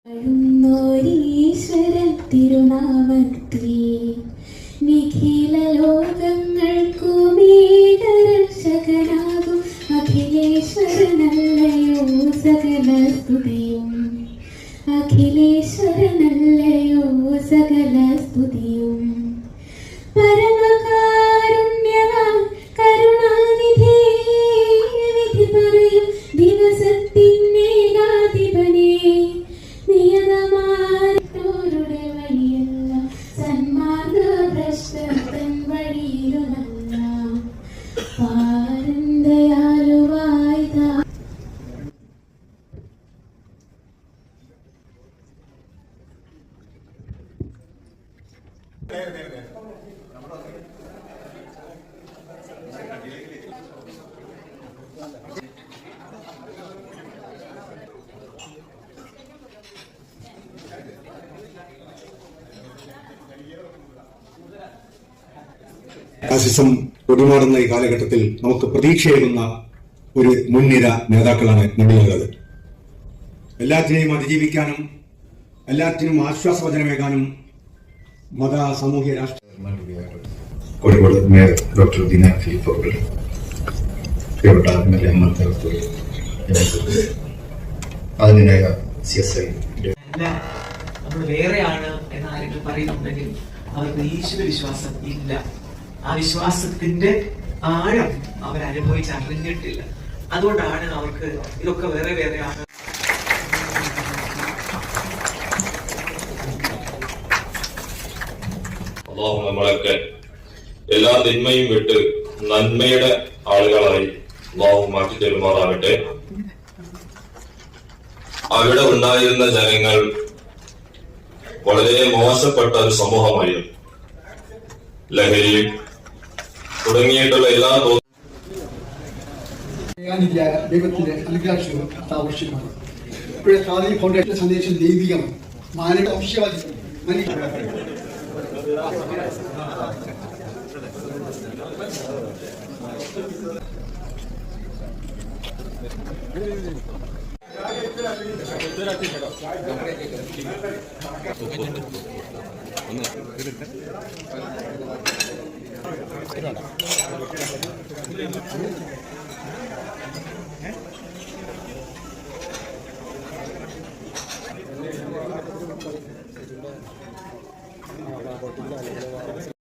ഈശ്വരൻ തിരുനാമത്തിൽ നിഖില ലോകങ്ങൾക്കുമേകരക്ഷകനാകും അഖിലേശ്വരനല്ലയോ സകല സ്തുതിയും. അഖിലേശ്വരനല്ലയോ സകല സ്തുതിയും. പരമകാരുണ്യവാൻ കരുണാനിധി വിധി പറയും ദിവസത്തിനേകാധിപനേ, നിയതമാരുടെ വഴിയല്ല സന്മാർഗഭ്രഷ്ടൻ വഴിയിലുമല്ല. പാരന്തയാലുവായി ഫാസിസം ഒടിമാറുന്ന ഈ കാലഘട്ടത്തിൽ നമുക്ക് പ്രതീക്ഷയേകുന്ന ഒരു മുൻനിര നേതാക്കളാണ് നമ്മളുള്ളത്. എല്ലാറ്റിനെയും അതിജീവിക്കാനും എല്ലാറ്റിനും ആശ്വാസവചനമേകാനും മത സാമൂഹ്യ രാഷ്ട്രീയ കോഴിക്കോട് മേയർ ഡോക്ടർ ദീന ഫിലിപ്പ് അവർ, പ്രിയപ്പെട്ട എംഎൽഎ അഹമ്മദ് അതിനായ CSI നമ്മൾ വേറെയാണ് എന്ന് ആരെങ്കിലും പറയുന്നുണ്ടെങ്കിൽ അവർക്ക് ഈശ്വര വിശ്വാസം ഇല്ല. ആ വിശ്വാസത്തിന്റെ ആഴം അവരനുഭവിച്ചറിഞ്ഞിട്ടില്ല. അതുകൊണ്ടാണ് അവർക്ക് ഇതൊക്കെ വേറെ വേറെയാണ്. അല്ലാഹു നമ്മളൊക്കെ എല്ലാ തിന്മയും വിട്ട് നന്മയുടെ ആളുകളായി അല്ലാഹു മാറ്റി തരുമാറാകട്ടെ. അവിടെ ഉണ്ടായിരുന്ന ജനങ്ങൾ വളരെ മോശപ്പെട്ട ഒരു സമൂഹമായിരുന്നു. ലഹരി തുടങ്ങിയിട്ടുള്ള എല്ലാ ദൈവത്തിന്റെ അനുഗ്രഹം ആവശ്യമാണ്. ഇപ്പോഴത്തെ ഖാദി ഫൗണ്ടേഷൻ സന്ദേശം ദൈവികമാണ്, മാനവ ആവശ്യവാദി.